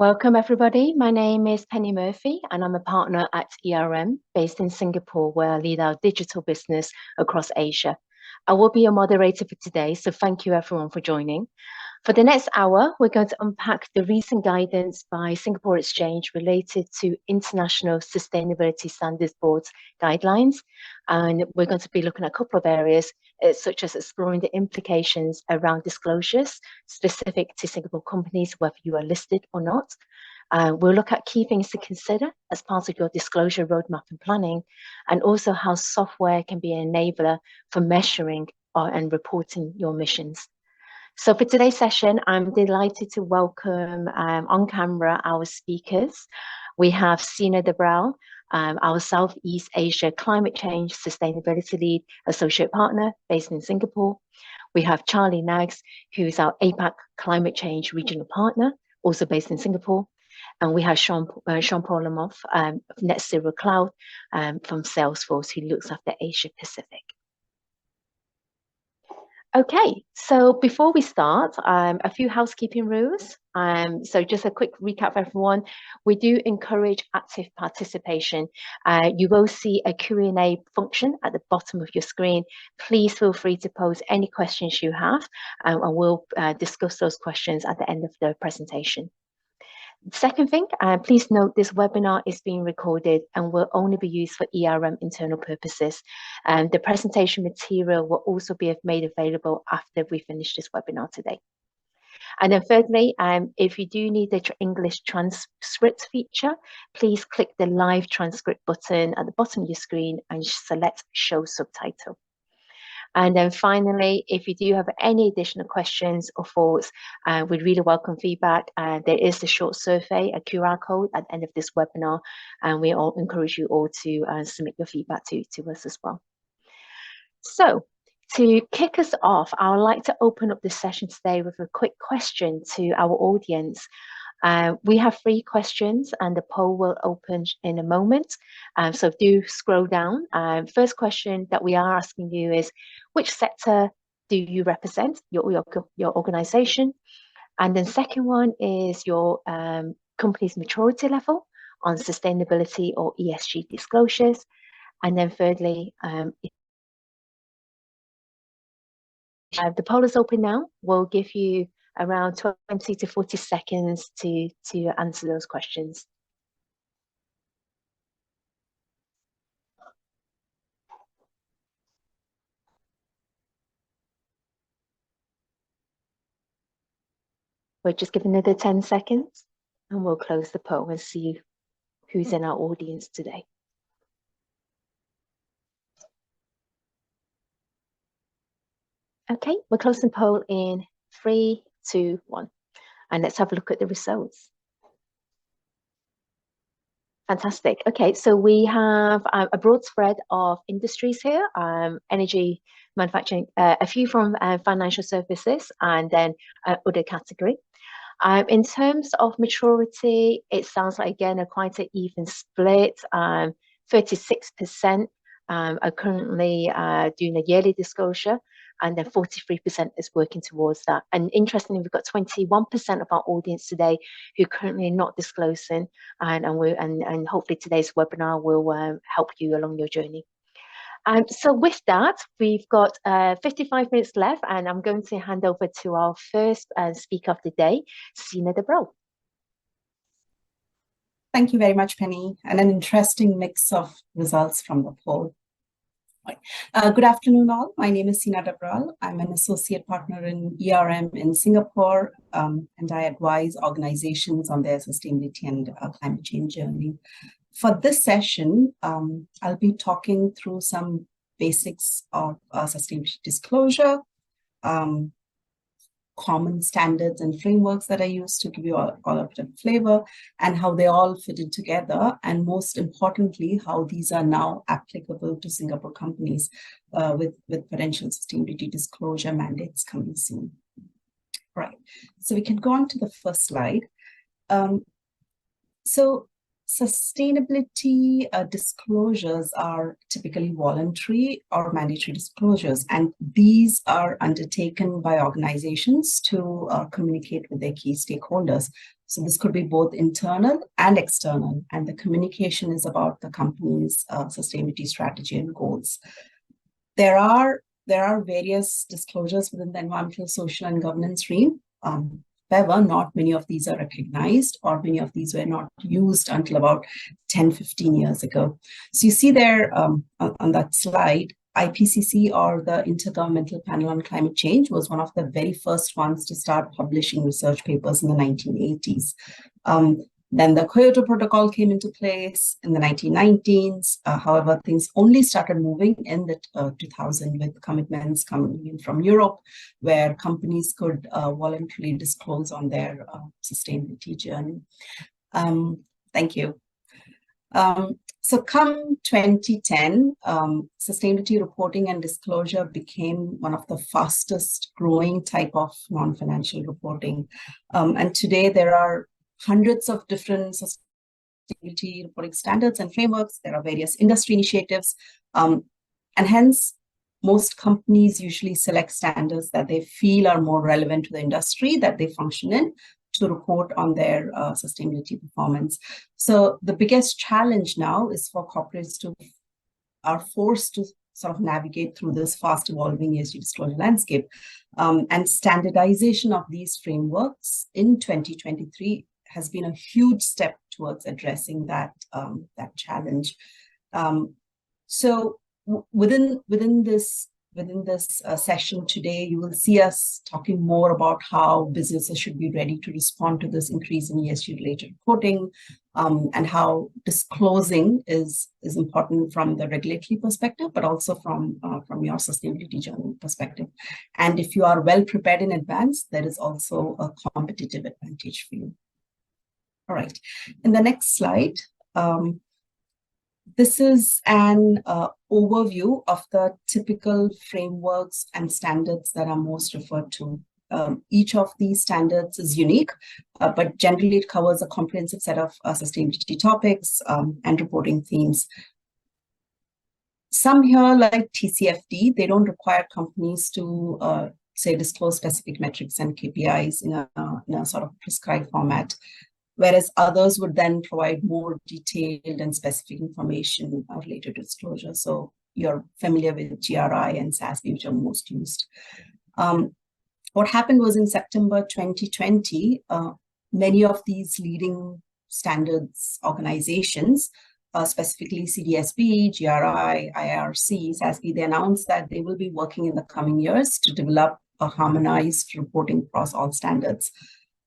Welcome, everybody. My name is Penny Murphy, and I'm a partner at ERM based in Singapore, where I lead our digital business across Asia. I will be your moderator for today, so thank you, everyone, for joining. For the next hour, we're going to unpack the recent guidance by Singapore Exchange related to International Sustainability Standards Board's guidelines. And we're going to be looking at a couple of areas, such as exploring the implications around disclosures specific to Singapore companies, whether you are listed or not. We'll look at key things to consider as part of your disclosure roadmap and planning, and also how software can be an enabler for measuring and reporting your missions. So for today's session, I'm delighted to welcome on camera our speakers. We have Sina Debrau, our Southeast Asia Climate Change Sustainability Lead Associate Partner based in Singapore. We have Charlie Naggs, who's our APAC Climate Change Regional Partner, also based in Singapore. And we have Jean-Paul Lamothe, Net Zero Cloud from Salesforce, who looks after Asia Pacific. Okay, so before we start, a few housekeeping rules. So just a quick recap for everyone. We do encourage active participation. You will see a Q&A function at the bottom of your screen. Please feel free to pose any questions you have, and we'll discuss those questions at the end of the presentation. Second thing, please note this webinar is being recorded and will only be used for ERM internal purposes. The presentation material will also be made available after we finish this webinar today. And then thirdly, if you do need the English transcript feature, please click the live transcript button at the bottom of your screen and select show subtitle. And then finally, if you do have any additional questions or thoughts, we'd really welcome feedback. There is a short survey, a QR code at the end of this webinar, and we all encourage you all to submit your feedback to us as well. So to kick us off, I would like to open up the session today with a quick question to our audience. We have 3 questions and the poll will open in a moment. So do scroll down. First question that we are asking you is, which sector do you represent, your organization? And then second one is your company's maturity level on sustainability or ESG disclosures. And then thirdly, the poll is open now. We'll give you around 20 to 40 seconds to answer those questions. We're just giving another 10 seconds and we'll close the poll and see who's in our audience today. Okay, we're closing the poll in 3, 2, 1. And let's have a look at the results. Fantastic. Okay, so we have a broad spread of industries here, energy, manufacturing, a few from financial services, and then other category. In terms of maturity, it sounds like, again, quite an even split. 36% are currently doing a yearly disclosure, and then 43% is working towards that. And interestingly, we've got 21% of our audience today who currently are not disclosing, and hopefully today's webinar will help you along your journey. So with that, we've got 55 minutes left, and I'm going to hand over to our first speaker of the day, Sina Debrau. Thank you very much, Penny, and an interesting mix of results from the poll. Good afternoon, all. My name is Sina Debrau. I'm an associate partner in ERM in Singapore, and I advise organizations on their sustainability and climate change journey. For this session, I'll be talking through some basics of sustainability disclosure, common standards and frameworks that I use to give you all a bit of flavor, and how they all fit in together, and most importantly, how these are now applicable to Singapore companies with potential sustainability disclosure mandates coming soon. Right, so we can go on to the first slide. So Sustainability disclosures are typically voluntary or mandatory disclosures, and these are undertaken by organizations to communicate with their key stakeholders. So this could be both internal and external, and the communication is about the company's sustainability strategy and goals. There are various disclosures within the environmental, social, and governance stream. However, not many of these are recognized, or many of these were not used until about 10, 15 years ago. So you see there on that slide, IPCC, or the Intergovernmental Panel on Climate Change, was one of the very first ones to start publishing research papers in the 1980s. Then the Kyoto Protocol came into place in the 1990s. However, things only started moving in the 2000 with commitments coming in from Europe, where companies could voluntarily disclose on their sustainability journey. Thank you. So come 2010, sustainability reporting and disclosure became one of the fastest growing type of non-financial reporting. And today there are hundreds of different sustainability reporting standards and frameworks. There are various industry initiatives, and hence most companies usually select standards that they feel are more relevant to the industry that they function in to report on their sustainability performance. So the biggest challenge now is for corporates to are forced to sort of navigate through this fast evolving ESG disclosure landscape, and standardization of these frameworks in 2023 has been a huge step towards addressing that challenge. So within this session today, you will see us talking more about how businesses should be ready to respond to this increase in ESG-related reporting, and how disclosing is important from the regulatory perspective, but also from your sustainability journey perspective. And if you are well prepared in advance, there is also a competitive advantage for you. All right, in the next slide, this is an overview of the typical frameworks and standards that are most referred to. Each of these standards is unique, but generally it covers a comprehensive set of sustainability topics and reporting themes. Some here, like TCFD, they don't require companies to say disclose specific metrics and KPIs in a sort of prescribed format, whereas others would then provide more detailed and specific information related to disclosure. So you're familiar with GRI and SASB, which are most used. What happened was in September 2020, many of these leading standards organizations, specifically CDSB, GRI, IRC, SASB, they announced that they will be working in the coming years to develop a harmonized reporting across all standards.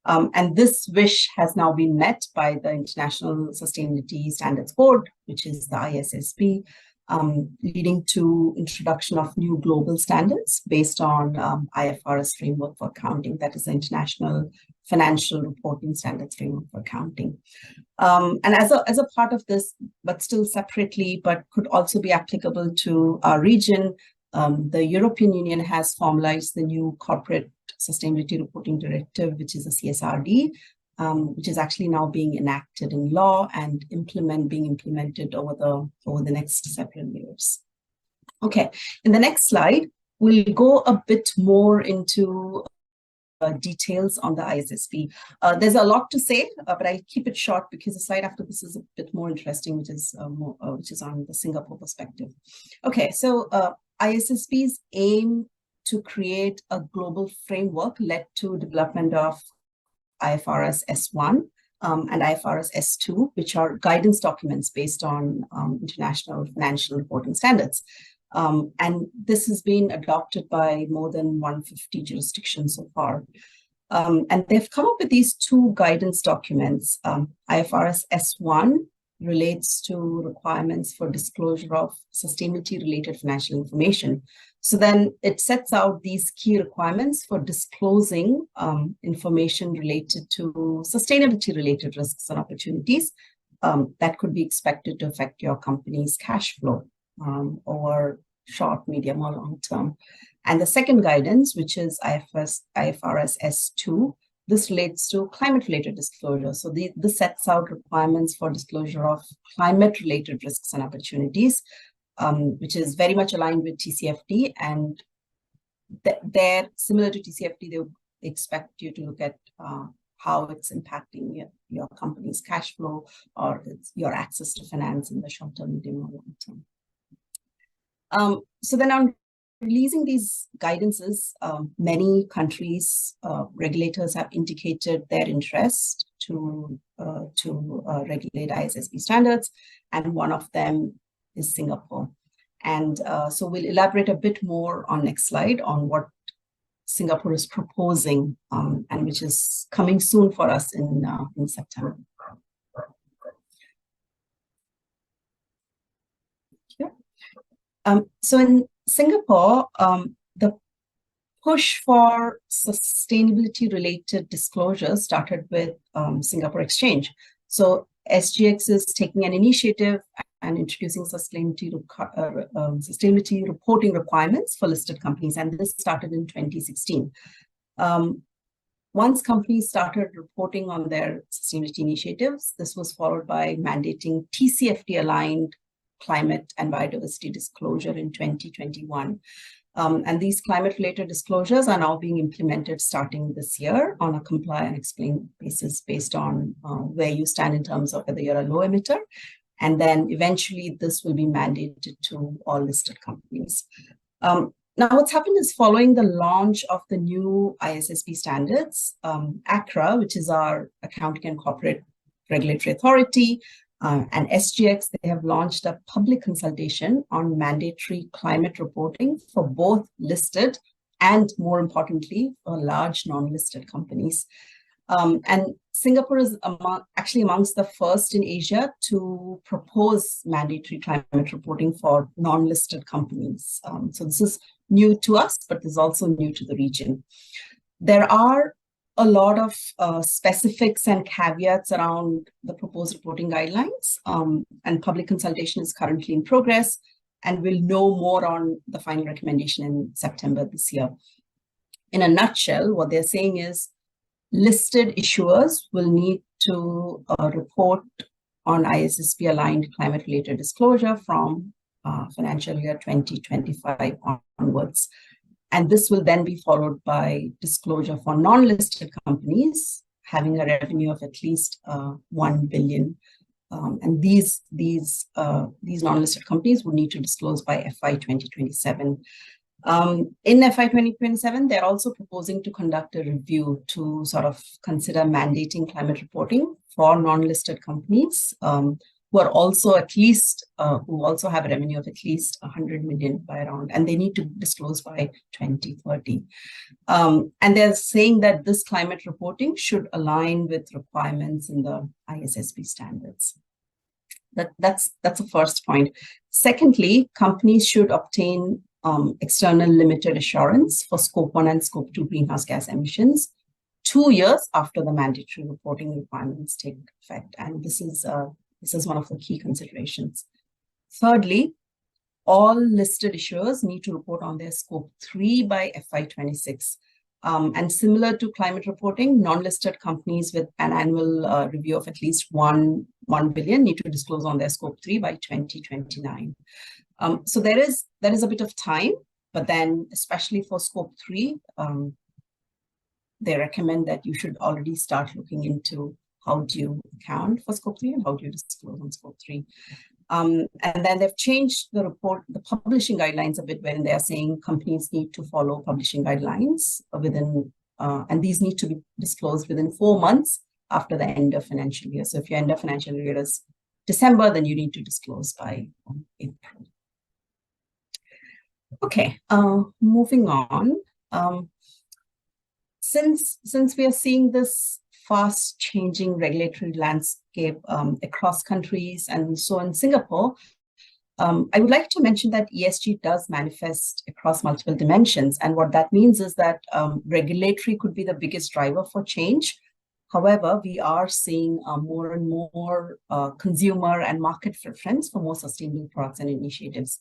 And this wish has now been met by the International Sustainability Standards Board, which is the ISSB, leading to introduction of new global standards based on IFRS framework for accounting, that is the International Financial Reporting Standards Framework for Accounting. And as a part of this, but still separately, but could also be applicable to our region, the European Union has formalized the new Corporate Sustainability Reporting Directive, which is a CSRD, which is actually now being enacted in law and being implemented over the next several years. Okay, in the next slide, we'll go a bit more into details on the ISSB. There's a lot to say, but I'll keep it short because the slide after this is a bit more interesting, which is on the Singapore perspective. Okay, so ISSB's aim to create a global framework led to development of IFRS S1 and IFRS S2, which are guidance documents based on international financial reporting standards. And this has been adopted by more than 150 jurisdictions so far. And they've come up with these two guidance documents. IFRS S1 relates to requirements for disclosure of sustainability-related financial information. So then it sets out these key requirements for disclosing information related to sustainability-related risks and opportunities that could be expected to affect your company's cash flow over short, medium, or long term. And the second guidance, which is IFRS S2, this relates to climate-related disclosure. So this sets out requirements for disclosure of climate-related risks and opportunities, which is very much aligned with TCFD. And they're similar to TCFD. They expect you to look at how it's impacting your company's cash flow or your access to finance in the short term, medium, or long term. So then on releasing these guidances, many countries, regulators have indicated their interest to regulate ISSB standards, and one of them is Singapore. And so we'll elaborate a bit more on next slide on what Singapore is proposing, and which is coming soon for us in September. So in Singapore, the push for sustainability-related disclosures started with Singapore Exchange. So SGX is taking an initiative and introducing sustainability reporting requirements for listed companies, and this started in 2016. Once companies started reporting on their sustainability initiatives, this was followed by mandating TCFD-aligned climate and biodiversity disclosure in 2021. And these climate-related disclosures are now being implemented starting this year on a comply and explain basis based on where you stand in terms of whether you're a low emitter. And then eventually this will be mandated to all listed companies. Now what's happened is following the launch of the new ISSB standards, ACRA, which is our Accounting and Corporate Regulatory Authority, and SGX, they have launched a public consultation on mandatory climate reporting for both listed and, more importantly, for large non-listed companies. And Singapore is actually amongst the first in Asia to propose mandatory climate reporting for non-listed companies. So this is new to us, but is also new to the region. There are a lot of specifics and caveats around the proposed reporting guidelines, and public consultation is currently in progress, and we'll know more on the final recommendation in September this year. In a nutshell, what they're saying is listed issuers will need to report on ISSB-aligned climate-related disclosure from financial year 2025 onwards. And this will then be followed by disclosure for non-listed companies having a revenue of at least 1 billion. And these non-listed companies would need to disclose by FY 2027. In FY 2027, they're also proposing to conduct a review to sort of consider mandating climate reporting for non-listed companies who are also who also have a revenue of at least 100 million by around, and they need to disclose by 2030. And they're saying that this climate reporting should align with requirements in the ISSB standards. That's the first point. Secondly, companies should obtain external limited assurance for Scope 1 and Scope 2 greenhouse gas emissions 2 years after the mandatory reporting requirements take effect. And this is one of the key considerations. Thirdly, all listed issuers need to report on their Scope 3 by FY 26. And similar to climate reporting, non-listed companies with an annual review of at least 1 billion need to disclose on their Scope 3 by 2029. So there is a bit of time, but then especially for Scope 3, they recommend that you should already start looking into how do you account for Scope 3 and how do you disclose on Scope 3. And then they've changed the publishing guidelines a bit, wherein they are saying companies need to follow publishing guidelines within, and these need to be disclosed within 4 months after the end of financial year. So if your end of financial year is December, then you need to disclose by April. Okay, moving on. Since we are seeing this fast changing regulatory landscape across countries, and so in Singapore, I would like to mention that ESG does manifest across multiple dimensions. And what that means is that regulatory could be the biggest driver for change. However, we are seeing more and more consumer and market preference for more sustainable products and initiatives.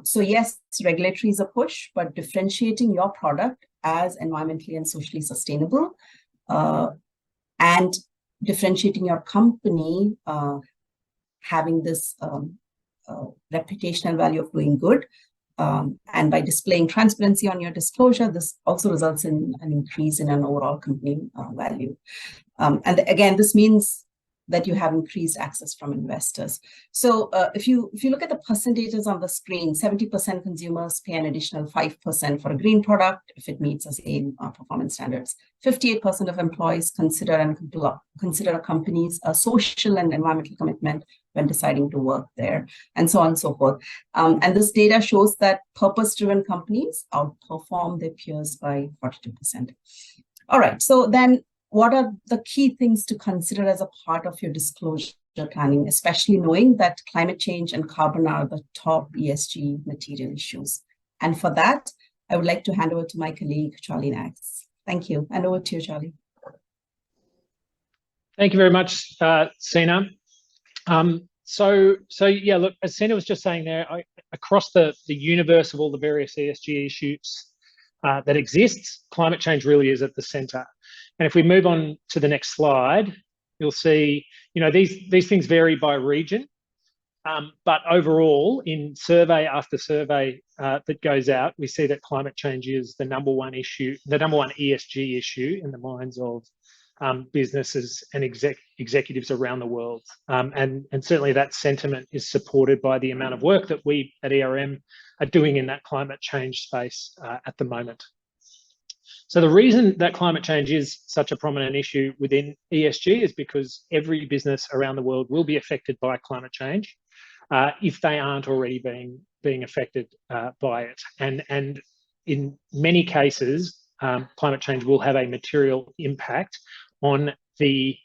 So yes, regulatory is a push, but differentiating your product as environmentally and socially sustainable and differentiating your company, having this reputational value of doing good. And by displaying transparency on your disclosure, this also results in an increase in an overall company value. And again, this means that you have increased access from investors. So if you look at the percentages on the screen, 70% consumers pay an additional 5% for a green product if it meets the same performance standards. 58% of employees consider a company's social and environmental commitment when deciding to work there, and so on and so forth. And this data shows that purpose-driven companies outperform their peers by 42%. All right, so then what are the key things to consider as a part of your disclosure planning, especially knowing that climate change and carbon are the top ESG material issues? And for that, I would like to hand over to my colleague, Charlie Nax. Thank you. And over to you, Charlie. Thank you very much, Sina. So yeah, look, as Sina was just saying there, across the universe of all the various ESG issues that exists, climate change really is at the centre. And if we move on to the next slide, you'll see, these things vary by region, but overall, in survey after survey that goes out, we see that climate change is the number one issue, the number one ESG issue in the minds of businesses and executives around the world. And certainly that sentiment is supported by the amount of work that we at ERM are doing in that climate change space at the moment. So the reason that climate change is such a prominent issue within ESG is because every business around the world will be affected by climate change if they aren't already being affected by it. And in many cases, climate change will have a material impact on the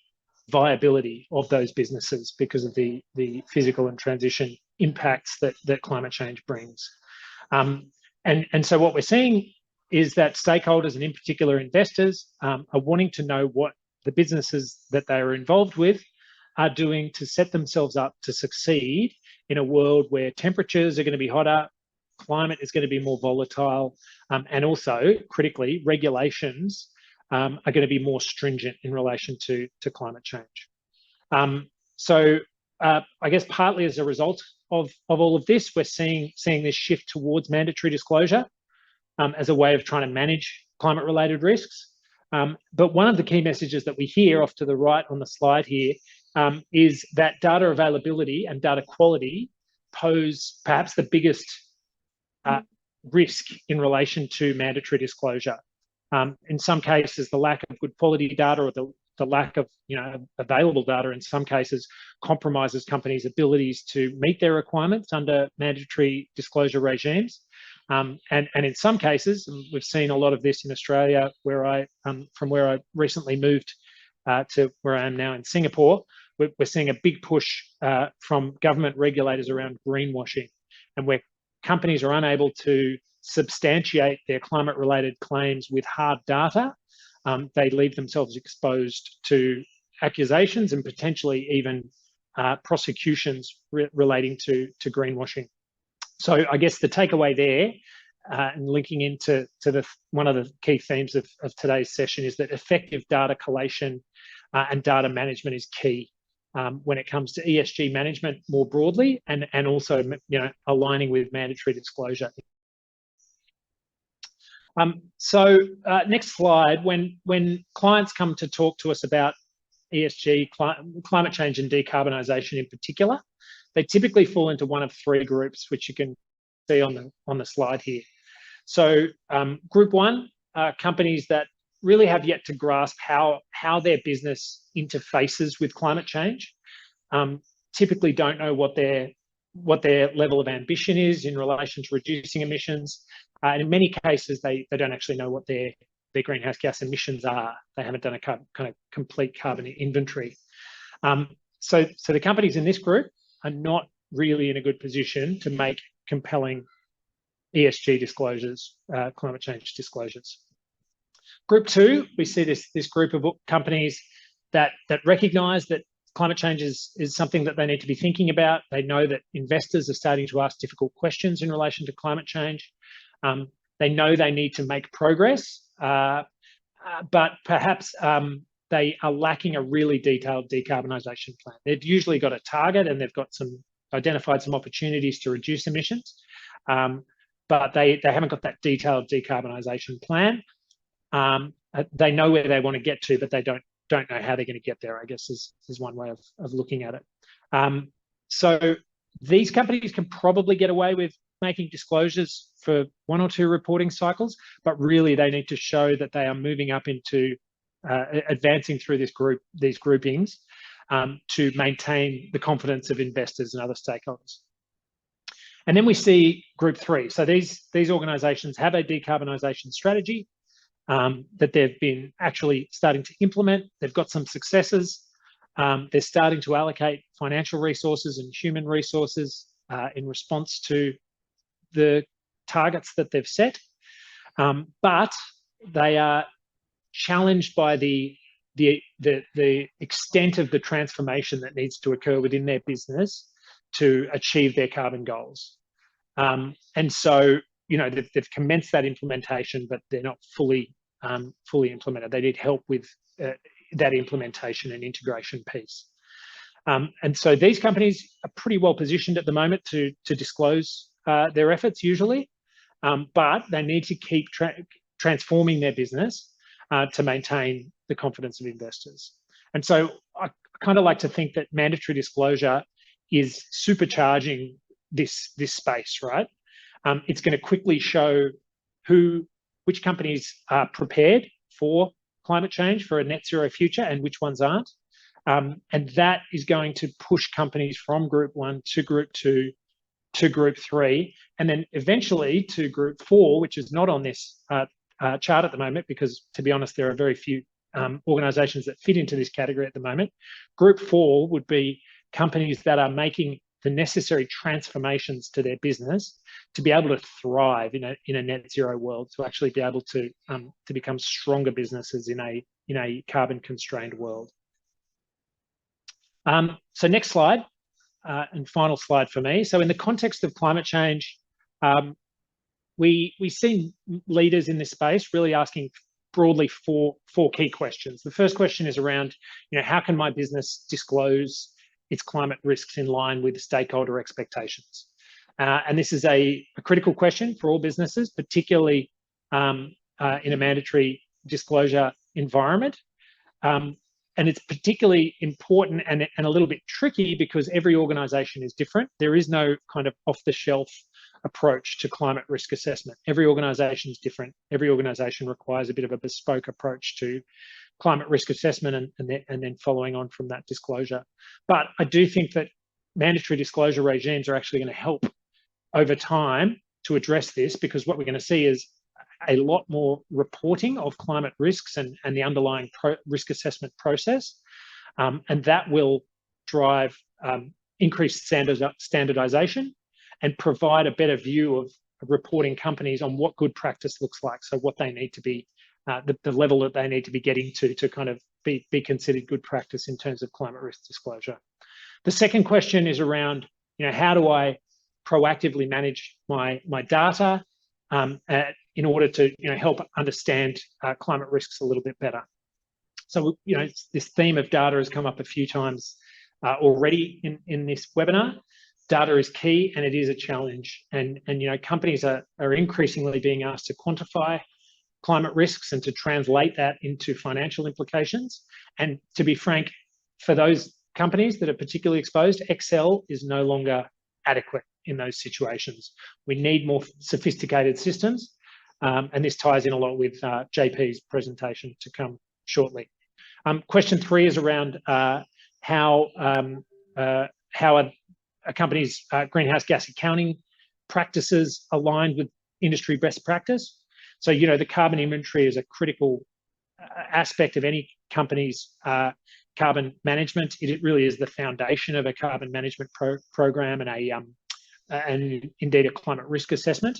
viability of those businesses because of the physical and transition impacts that climate change brings. And so what we're seeing is that stakeholders and in particular investors are wanting to know what the businesses that they are involved with are doing to set themselves up to succeed in a world where temperatures are going to be hotter, climate is going to be more volatile, and also, critically, regulations are going to be more stringent in relation to climate change. So I guess partly as a result of all of this, we're seeing this shift towards mandatory disclosure as a way of trying to manage climate-related risks. But one of the key messages that we hear off to the right on the slide here is that data availability and data quality pose perhaps the biggest risk in relation to mandatory disclosure. In some cases, the lack of good quality data or the lack of available data in some cases compromises companies' abilities to meet their requirements under mandatory disclosure regimes. And in some cases, and we've seen a lot of this in Australia, from where I recently moved to where I am now in Singapore, we're seeing a big push from government regulators around greenwashing, and where companies are unable to substantiate their climate-related claims with hard data, they leave themselves exposed to accusations and potentially even prosecutions relating to greenwashing. So I guess the takeaway there, and linking into one of the key themes of today's session, is that effective data collation and data management is key when it comes to ESG management more broadly, and also aligning with mandatory disclosure. So next slide. When clients come to talk to us about ESG, climate change and decarbonisation in particular, they typically fall into one of three groups, which you can see on the slide here. So group one are companies that really have yet to grasp how their business interfaces with climate change, typically don't know what their level of ambition is in relation to reducing emissions. And in many cases, they don't actually know what their greenhouse gas emissions are. They haven't done a kind of complete carbon inventory. So the companies in this group are not really in a good position to make compelling ESG disclosures, climate change disclosures. Group two, we see this group of companies that recognise that climate change is something that they need to be thinking about. They know that investors are starting to ask difficult questions in relation to climate change. They know they need to make progress but perhaps they are lacking a really detailed decarbonisation plan. They've usually got a target and they've got identified some opportunities to reduce emissions, but they haven't got that detailed decarbonisation plan. They know where they want to get to, but they don't know how they're going to get there, I guess is one way of looking at it. So these companies can probably get away with making disclosures for 1 or 2 reporting cycles, but really they need to show that they are moving up into advancing through these groupings to maintain the confidence of investors and other stakeholders. And then we see group 3. So these organisations have a decarbonisation strategy that they've been actually starting to implement. They've got some successes. They're starting to allocate financial resources and human resources in response to the targets that they've set, but they are challenged by the extent of the transformation that needs to occur within their business to achieve their carbon goals. And so, you know, they've commenced that implementation, but they're not fully implemented. They need help with that implementation and integration piece. And so these companies are pretty well positioned at the moment to disclose their efforts usually, but they need to keep transforming their business to maintain the confidence of investors. And so I kind of like to think that mandatory disclosure is supercharging this space, right? It's going to quickly show which companies are prepared for climate change, for a net zero future, and which ones aren't. And that is going to push companies from group 1 to group 2 to group 3, and then eventually to group 4, which is not on this chart at the moment, because to be honest, there are very few organisations that fit into this category at the moment. Group 4 would be companies that are making the necessary transformations to their business to be able to thrive in a net zero world, to actually be able to become stronger businesses in a carbon constrained world. So next slide, and final slide for me. So in the context of climate change, we see leaders in this space really asking broadly four key questions. The first question is around, you know, how can my business disclose its climate risks in line with stakeholder expectations? And this is a critical question for all businesses, particularly in a mandatory disclosure environment. And it's particularly important and a little bit tricky because every organisation is different. There is no kind of off-the-shelf approach to climate risk assessment. Every organisation is different. Every organisation requires a bit of a bespoke approach to climate risk assessment and then following on from that disclosure. But I do think that mandatory disclosure regimes are actually going to help over time to address this, because what we're going to see is a lot more reporting of climate risks and the underlying risk assessment process. And that will drive increased standardization and provide a better view of reporting companies on what good practice looks like. So what they need to be, the level that they need to be getting to kind of be considered good practice in terms of climate risk disclosure. The second question is around, you know, how do I proactively manage my data in order to, you know, help understand climate risks a little bit better. So, you know, this theme of data has come up a few times already in this webinar. Data is key and it is a challenge. And you know, companies are increasingly being asked to quantify climate risks and to translate that into financial implications. And to be frank, for those companies that are particularly exposed, Excel is no longer adequate in those situations. We need more sophisticated systems. And this ties in a lot with JP's presentation to come shortly. Question 3 is around how a company's greenhouse gas accounting practices aligned with industry best practice. So, you know, the carbon inventory is a critical aspect of any company's carbon management. It really is the foundation of a carbon management program and indeed a climate risk assessment.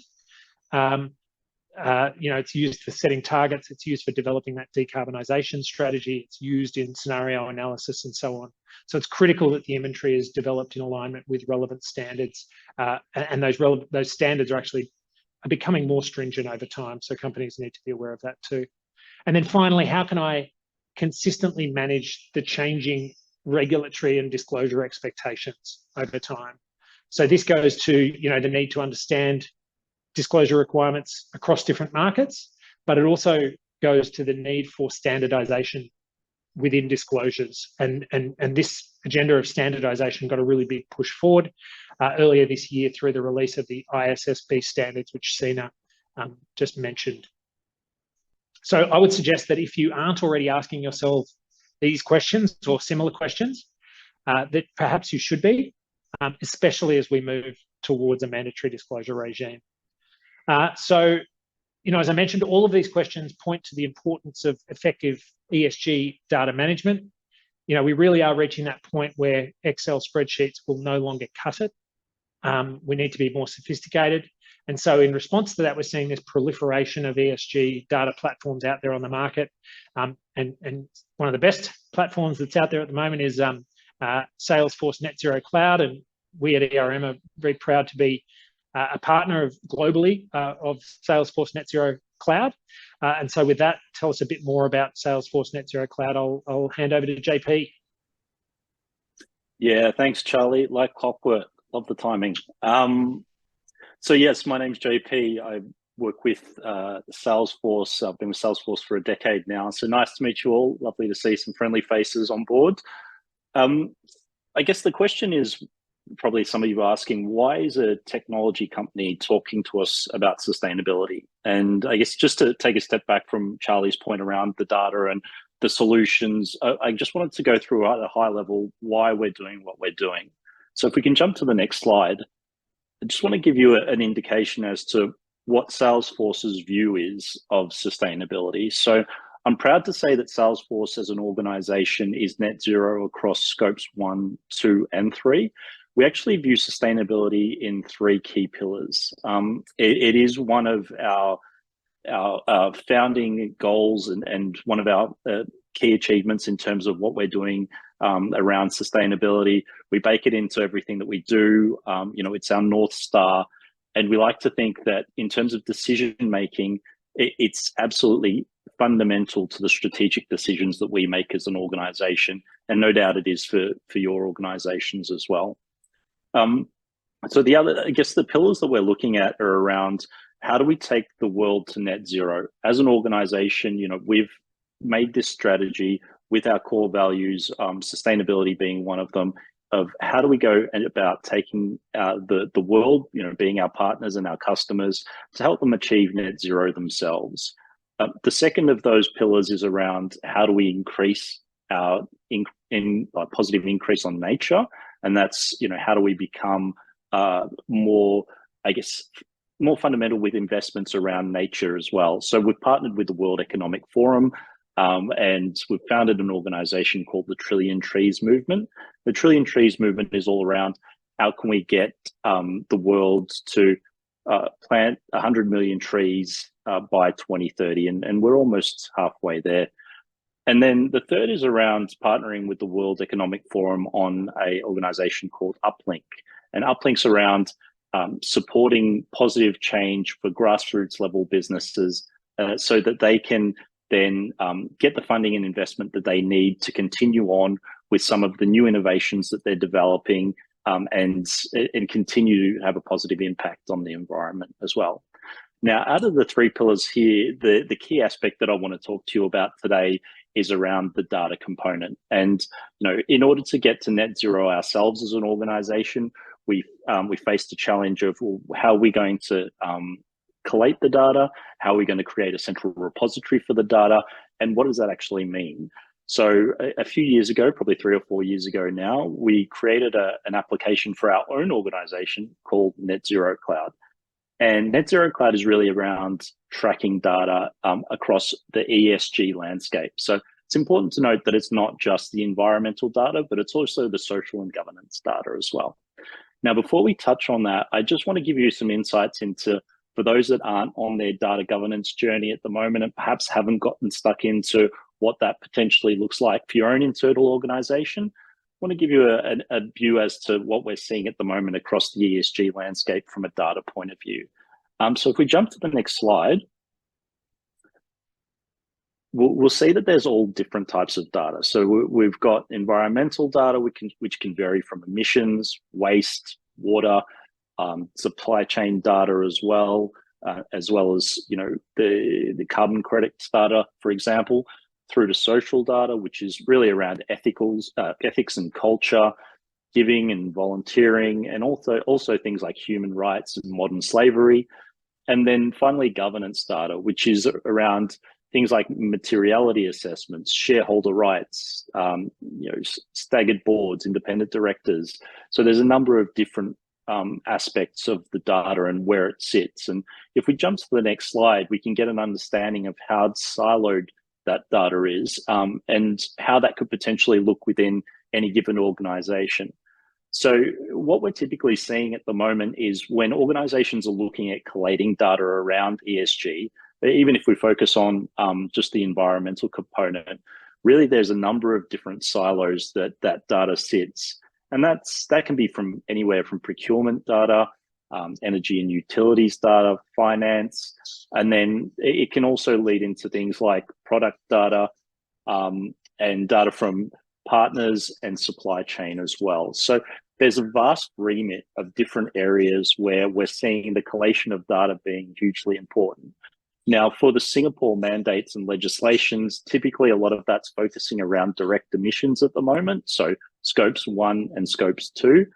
You know, it's used for setting targets, it's used for developing that decarbonisation strategy, it's used in scenario analysis and so on. So it's critical that the inventory is developed in alignment with relevant standards, and those standards are becoming more stringent over time, so companies need to be aware of that too. And then finally, how can I consistently manage the changing regulatory and disclosure expectations over time? So this goes to, the need to understand disclosure requirements across different markets, but it also goes to the need for standardization within disclosures. And this agenda of standardization got a really big push forward earlier this year through the release of the ISSB standards, which Sina just mentioned. So I would suggest that if you aren't already asking yourself these questions or similar questions, that perhaps you should be, especially as we move towards a mandatory disclosure regime. So, as I mentioned, all of these questions point to the importance of effective ESG data management. We really are reaching that point where Excel spreadsheets will no longer cut it. We need to be more sophisticated. And so in response to that, we're seeing this proliferation of ESG data platforms out there on the market. And one of the best platforms that's out there at the moment is Salesforce Net Zero Cloud. And we at ERM are very proud to be a partner globally of Salesforce Net Zero Cloud. And so with that, tell us a bit more about Salesforce Net Zero Cloud. I'll hand over to JP. Yeah, thanks, Charlie. Like clockwork, love the timing. So yes, my name's JP. I work with Salesforce. I've been with Salesforce for a decade now. So nice to meet you all. Lovely to see some friendly faces on board. I guess the question is, probably some of you are asking, why is a technology company talking to us about sustainability? And I guess just to take a step back from Charlie's point around the data and the solutions, I just wanted to go through at a high level why we're doing what we're doing. So if we can jump to the next slide, I just want to give you an indication as to what Salesforce's view is of sustainability. So I'm proud to say that Salesforce as an organization is net zero across scopes 1, 2, and 3. We actually view sustainability in 3 key pillars. It is one of our founding goals and one of our key achievements in terms of what we're doing around sustainability. We bake it into everything that we do. It's our North Star. And we like to think that in terms of decision making, it's absolutely fundamental to the strategic decisions that we make as an organization. And no doubt it is for your organizations as well. So the pillars that we're looking at are around how do we take the world to net zero? As an organization, we've made this strategy with our core values, sustainability being one of them, of how do we go about taking the world, being our partners and our customers, to help them achieve net zero themselves. The second of those pillars is around how do we increase our positive increase on nature, and that's how do we become more fundamental with investments around nature as well. So we've partnered with the World Economic Forum, and we've founded an organization called the Trillion Trees Movement. The Trillion Trees Movement is all around how can we get the world to plant 100 million trees by 2030, and we're almost halfway there. And then the third is around partnering with the World Economic Forum on an organization called Uplink. And Uplink's around supporting positive change for grassroots level businesses so that they can then get the funding and investment that they need to continue on with some of the new innovations that they're developing and continue to have a positive impact on the environment as well. Now, out of the 3 pillars here, the key aspect that I want to talk to you about today is around the data component. And in order to get to net zero ourselves as an organization, we faced the challenge of, well, how are we going to collate the data? How are we going to create a central repository for the data? And what does that actually mean? So a few years ago, probably 3 or 4 years ago now, we created an application for our own organization called Net Zero Cloud. And Net Zero Cloud is really around tracking data across the ESG landscape. So it's important to note that it's not just the environmental data, but it's also the social and governance data as well. Now, before we touch on that, I just want to give you some insights into, for those that aren't on their data governance journey at the moment and perhaps haven't gotten stuck into what that potentially looks like for your own internal organization, I want to give you a view as to what we're seeing at the moment across the ESG landscape from a data point of view. So if we jump to the next slide, we'll see that there's all different types of data. So we've got environmental data, which can vary from emissions, waste, water, supply chain data as well as the carbon credits data, for example, through to social data, which is really around ethics and culture, giving and volunteering, and also things like human rights and modern slavery. And then finally, governance data, which is around things like materiality assessments, shareholder rights, staggered boards, independent directors. So there's a number of different aspects of the data and where it sits. And if we jump to the next slide, we can get an understanding of how siloed that data is and how that could potentially look within any given organization. So what we're typically seeing at the moment is when organizations are looking at collating data around ESG, even if we focus on just the environmental component, really there's a number of different silos that data sits. And that can be from anywhere from procurement data, energy and utilities data, finance, and then it can also lead into things like product data and data from partners and supply chain as well. So there's a vast remit of different areas where we're seeing the collation of data being hugely important. Now, for the Singapore mandates and legislations, typically a lot of that's focusing around direct emissions at the moment, so scopes 1 and scopes 2.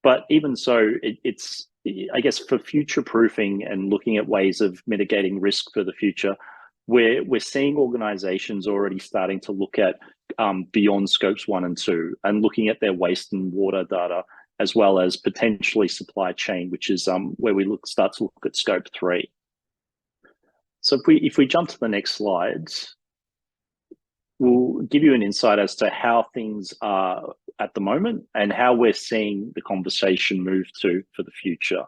But even so, it's, I guess, for future proofing and looking at ways of mitigating risk for the future, we're seeing organizations already starting to look at beyond scopes 1 and 2 and looking at their waste and water data, as well as potentially supply chain, which is where we start to look at scope 3. So if we jump to the next slides, we'll give you an insight as to how things are at the moment and how we're seeing the conversation move to for the future.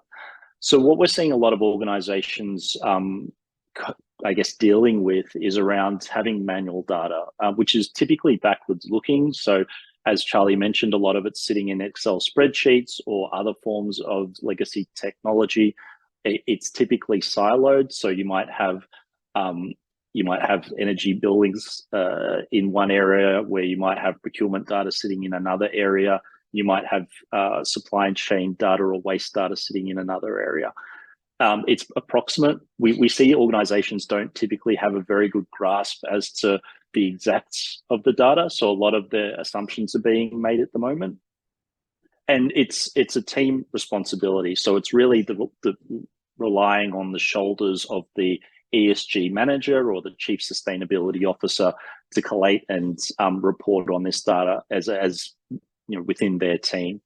So what we're seeing a lot of organizations, I guess, dealing with is around having manual data, which is typically backwards looking. So as Charlie mentioned, a lot of it's sitting in Excel spreadsheets or other forms of legacy technology. It's typically siloed. So you might have energy billings in one area where you might have procurement data sitting in another area. You might have supply chain data or waste data sitting in another area. It's approximate. We see organizations don't typically have a very good grasp as to the exacts of the data. So a lot of the assumptions are being made at the moment. And it's a team responsibility. So it's really the relying on the shoulders of the ESG manager or the chief sustainability officer to collate and report on this data as within their team.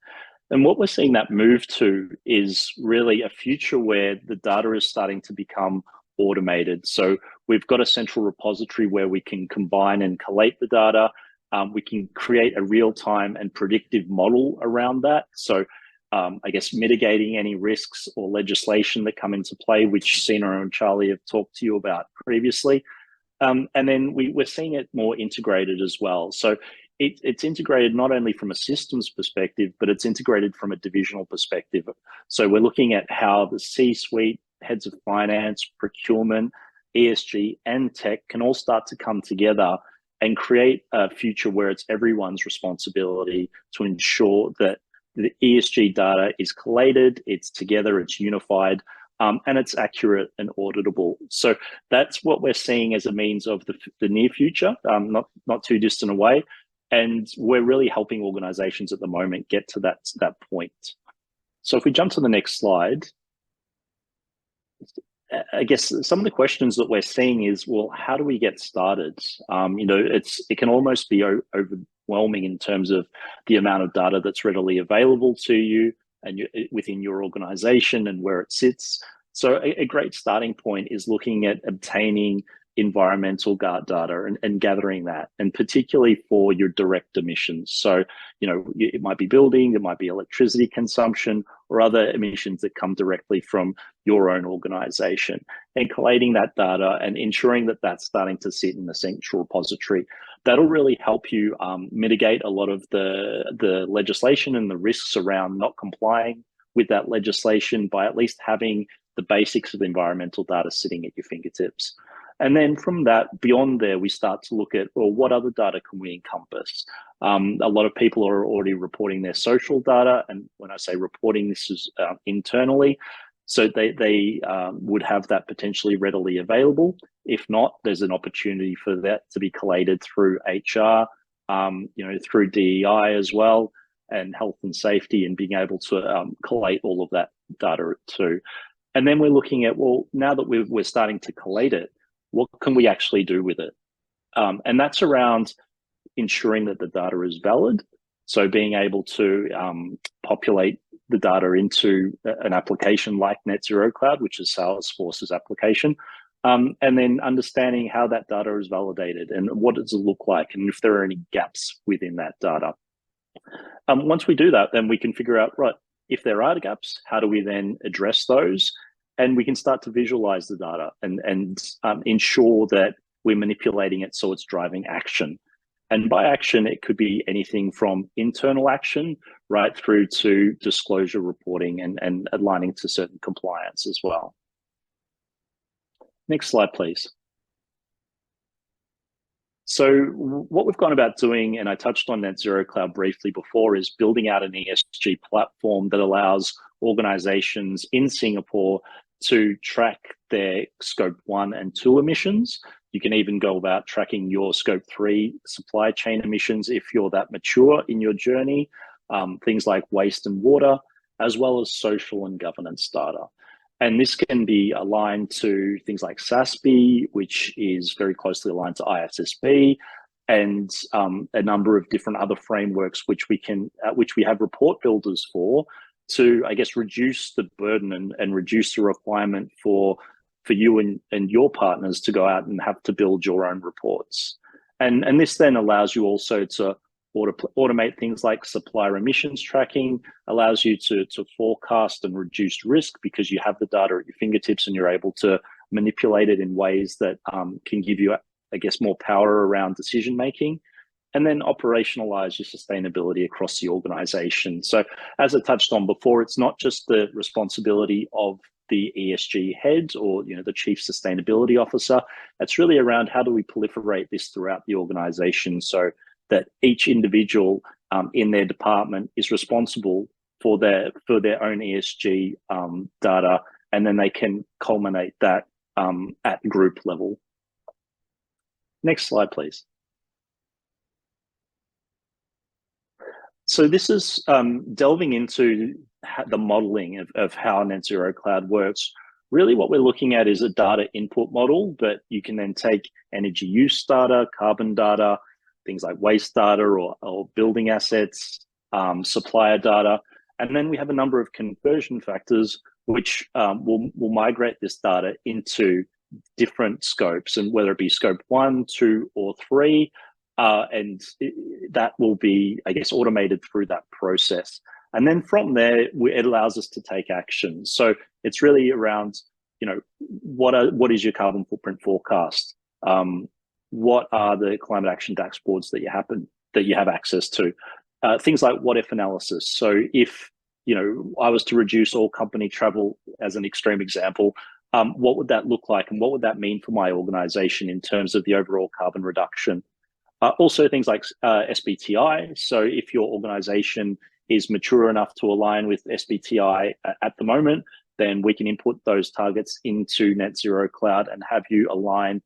And what we're seeing that move to is really a future where the data is starting to become automated. So we've got a central repository where we can combine and collate the data. We can create a real-time and predictive model around that. So I guess mitigating any risks or legislation that come into play, which Sina and Charlie have talked to you about previously. And then we're seeing it more integrated as well. So it's integrated not only from a systems perspective, but it's integrated from a divisional perspective. So we're looking at how the C-suite, heads of finance, procurement, ESG, and tech can all start to come together and create a future where it's everyone's responsibility to ensure that the ESG data is collated, it's together, it's unified, and it's accurate and auditable. So that's what we're seeing as a means of the near future, not too distant away. And we're really helping organizations at the moment get to that point. So if we jump to the next slide, I guess some of the questions that we're seeing is, well, how do we get started? It can almost be overwhelming in terms of the amount of data that's readily available to you and within your organization and where it sits. So a great starting point is looking at obtaining environmental data and gathering that, and particularly for your direct emissions. So, it might be building, it might be electricity consumption, or other emissions that come directly from your own organization, and collating that data and ensuring that that's starting to sit in the central repository. That'll really help you mitigate a lot of the legislation and the risks around not complying with that legislation by at least having the basics of environmental data sitting at your fingertips. And then from that, beyond there, we start to look at, well, what other data can we encompass? A lot of people are already reporting their social data. And when I say reporting, this is internally. So they would have that potentially readily available. If not, there's an opportunity for that to be collated through HR, through DEI as well, and health and safety, and being able to collate all of that data too. And then we're looking at, well, now that we're starting to collate it, what can we actually do with it? And that's around ensuring that the data is valid. So being able to populate the data into an application like Net Zero Cloud, which is Salesforce's application, and then understanding how that data is validated and what does it look like, and if there are any gaps within that data. Once we do that, then we can figure out, right, if there are gaps, how do we then address those? And we can start to visualize the data and ensure that we're manipulating it so it's driving action. And by action, it could be anything from internal action right through to disclosure reporting and aligning to certain compliance as well. Next slide, please. So what we've gone about doing, and I touched on Net Zero Cloud briefly before, is building out an ESG platform that allows organizations in Singapore to track their Scope 1 and 2 emissions. You can even go about tracking your Scope 3 supply chain emissions if you're that mature in your journey, things like waste and water, as well as social and governance data. And this can be aligned to things like SASB, which is very closely aligned to ISSB, and a number of different other frameworks which we have report builders for, to, I guess, reduce the burden and reduce the requirement for you and your partners to go out and have to build your own reports. And this then allows you also to automate things like supplier emissions tracking, allows you to forecast and reduce risk because you have the data at your fingertips and you're able to manipulate it in ways that can give you, I guess, more power around decision making, and then operationalize your sustainability across the organization. So as I touched on before, it's not just the responsibility of the ESG head or the chief sustainability officer. It's really around how do we proliferate this throughout the organization so that each individual in their department is responsible for their own ESG data, and then they can culminate that at group level. Next slide, please. So this is delving into the modeling of how Net Zero Cloud works. Really what we're looking at is a data input model, but you can then take energy use data, carbon data, things like waste data or building assets, supplier data. And then we have a number of conversion factors which will migrate this data into different scopes, and whether it be scope 1, 2, or 3, and that will be, I guess, automated through that process. And then from there, it allows us to take action. So it's really around, what is your carbon footprint forecast? What are the climate action dashboards that you have access to? Things like what if analysis. So if I was to reduce all company travel as an extreme example, what would that look like, and what would that mean for my organization in terms of the overall carbon reduction? Also things like SBTI. So if your organization is mature enough to align with SBTI at the moment, then we can input those targets into Net Zero Cloud and have you align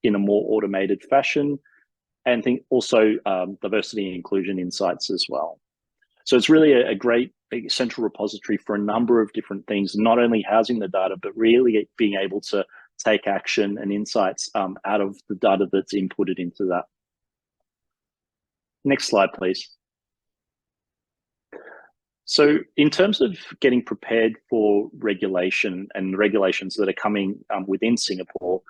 in a more automated fashion, and also diversity and inclusion insights as well. So it's really a great central repository for a number of different things, not only housing the data, but really being able to take action and insights out of the data that's inputted into that. Next slide, please. So in terms of getting prepared for regulation and regulations that are coming within Singapore,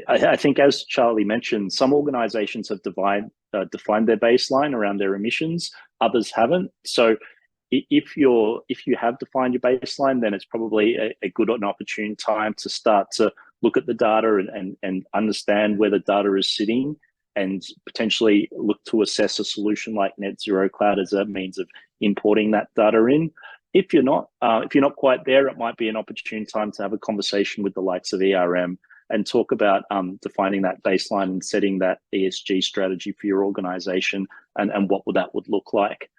I think, as Charlie mentioned, some organizations have defined their baseline around their emissions, others haven't. So if you have defined your baseline, then it's probably a good and opportune time to start to look at the data and understand where the data is sitting, and potentially look to assess a solution like Net Zero Cloud as a means of importing that data in. If you're not quite there, it might be an opportune time to have a conversation with the likes of ERM and talk about defining that baseline and setting that ESG strategy for your organization and what that would look like.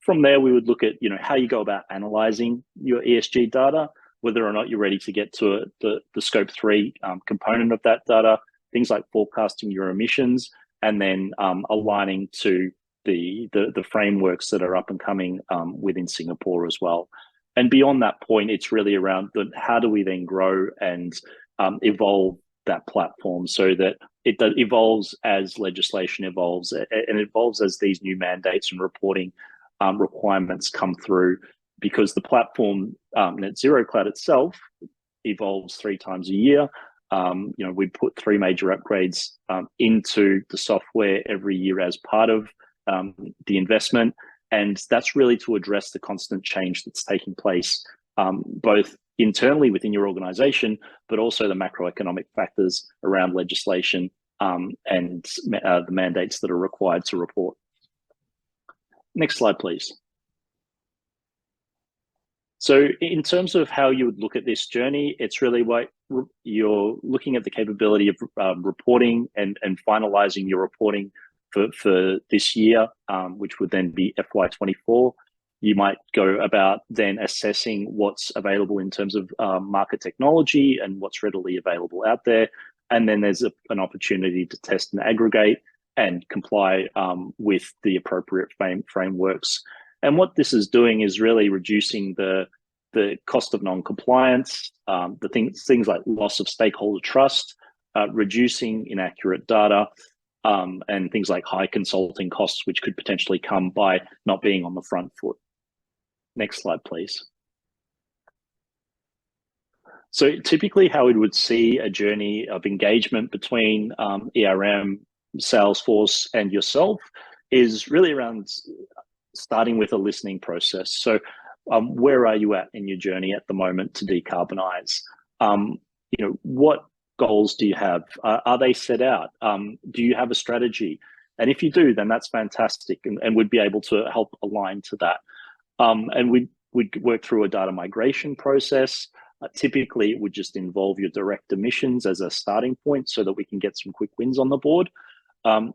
From there, we would look at how you go about analyzing your ESG data, whether or not you're ready to get to the scope 3 component of that data, things like forecasting your emissions, and then aligning to the frameworks that are up and coming within Singapore as well. And beyond that point, it's really around how do we then grow and evolve that platform so that it evolves as legislation evolves, and it evolves as these new mandates and reporting requirements come through, because the platform, Net Zero Cloud itself, evolves 3 times a year. We put 3 major upgrades into the software every year as part of the investment, and that's really to address the constant change that's taking place, both internally within your organization, but also the macroeconomic factors around legislation and the mandates that are required to report. Next slide, please. So in terms of how you would look at this journey, it's really what you're looking at the capability of reporting and finalizing your reporting for this year, which would then be FY24. You might go about then assessing what's available in terms of market technology and what's readily available out there. And then there's an opportunity to test and aggregate and comply with the appropriate frameworks. And what this is doing is really reducing the cost of non-compliance, things like loss of stakeholder trust, reducing inaccurate data, and things like high consulting costs, which could potentially come by not being on the front foot. Next slide, please. So typically how we would see a journey of engagement between ERM, Salesforce, and yourself is really around starting with a listening process. So where are you at in your journey at the moment to decarbonize? What goals do you have? Are they set out? Do you have a strategy? And if you do, then that's fantastic, and we'd be able to help align to that. And we'd work through a data migration process. Typically, it would just involve your direct emissions as a starting point so that we can get some quick wins on the board.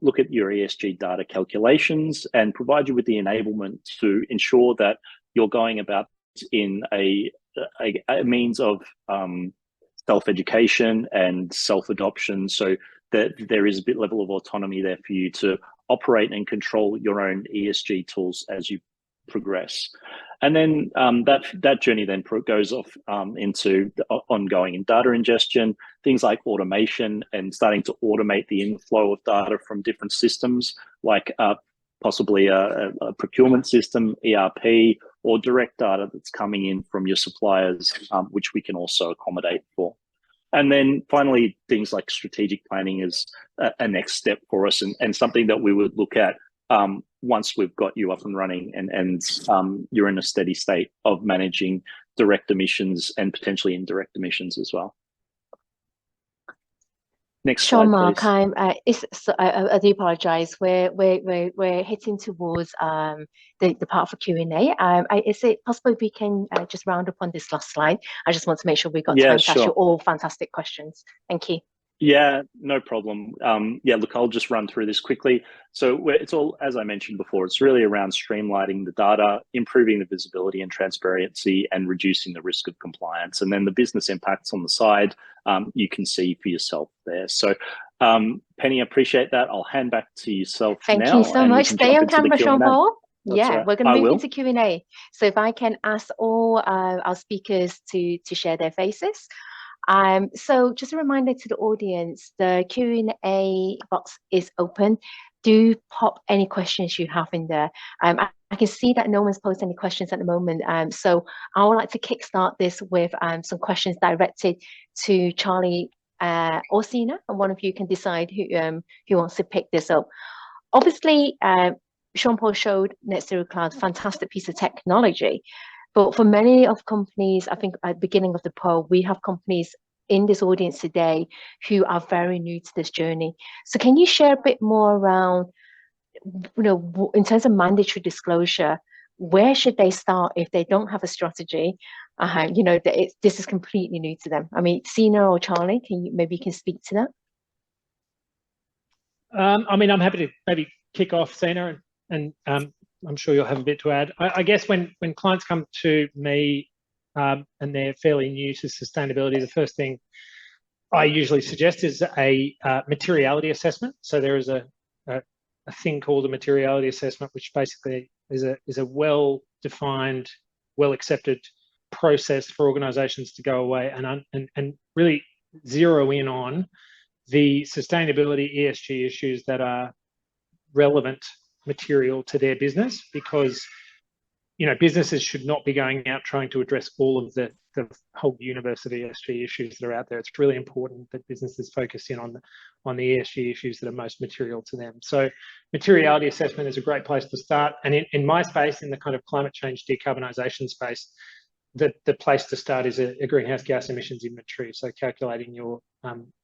Look at your ESG data calculations and provide you with the enablement to ensure that you're going about in a means of self-education and self-adoption, so that there is a bit level of autonomy there for you to operate and control your own ESG tools as you progress. And then that journey then goes off into the ongoing data ingestion, things like automation and starting to automate the inflow of data from different systems, like possibly a procurement system, ERP, or direct data that's coming in from your suppliers, which we can also accommodate for. And then finally, things like strategic planning is a next step for us, and something that we would look at once we've got you up and running and you're in a steady state of managing direct emissions and potentially indirect emissions as well. Next slide, Mark, please. I do apologise. We're hitting towards the part for Q&A. Is it possible if we can just round up on this last slide? I just want to make sure we got time to ask you all fantastic questions. Thank you. Yeah, no problem. Look, I'll just run through this quickly. So it's all, as I mentioned before, it's really around streamlining the data, improving the visibility and transparency, and reducing the risk of compliance. And then the business impacts on the side, you can see for yourself there. So Penny, I appreciate that. I'll hand back to yourself now. Thank you so much. Stay on camera, Jean-Paul. Yeah, we're going to move into Q&A. So if I can ask all our speakers to share their faces. So just a reminder to the audience, the Q&A box is open. Do pop any questions you have in there. I can see that no one's posted any questions at the moment. So I would like to kickstart this with some questions directed to Charlie or Sina, and one of you can decide who wants to pick this up. Obviously, Jean-Paul showed Net Zero Cloud, fantastic piece of technology. But for many of companies, I think at the beginning of the poll, we have companies in this audience today who are very new to this journey. So can you share a bit more around, in terms of mandatory disclosure, where should they start if they don't have a strategy? This is completely new to them. I mean, Sina or Charlie, maybe you can speak to that? I mean, I'm happy to maybe kick off, Sina, and I'm sure you'll have a bit to add. I guess when clients come to me and they're fairly new to sustainability, the first thing I usually suggest is a materiality assessment. So there is a thing called a materiality assessment, which basically is a well-defined, well-accepted process for organisations to go away and really zero in on the sustainability ESG issues that are relevant material to their business, because businesses should not be going out trying to address all of the whole universe of ESG issues that are out there. It's really important that businesses focus in on the ESG issues that are most material to them. So materiality assessment is a great place to start. And in my space, in the kind of climate change decarbonisation space, the place to start is a greenhouse gas emissions inventory. So calculating your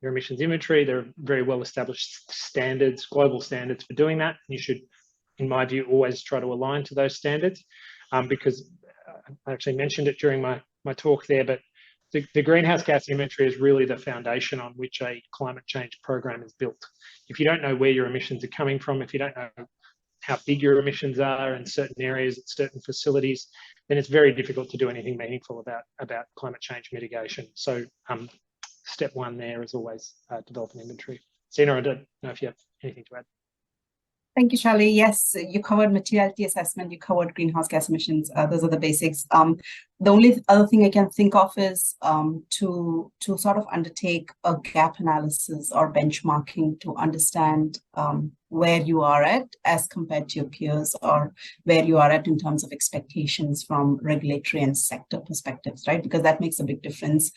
emissions inventory. There are very well established standards, global standards for doing that. You should, in my view, always try to align to those standards, because I actually mentioned it during my talk there, but the greenhouse gas inventory is really the foundation on which a climate change program is built. If you don't know where your emissions are coming from, if you don't know how big your emissions are in certain areas at certain facilities, then it's very difficult to do anything meaningful about climate change mitigation. So step one there is always develop an inventory. Sina, I don't know if you have anything to add. Thank you, Charlie. Yes, you covered materiality assessment, you covered greenhouse gas emissions. Those are the basics. The only other thing I can think of is to sort of undertake a gap analysis or benchmarking to understand where you are at as compared to your peers, or where you are at in terms of expectations from regulatory and sector perspectives, right? Because that makes a big difference.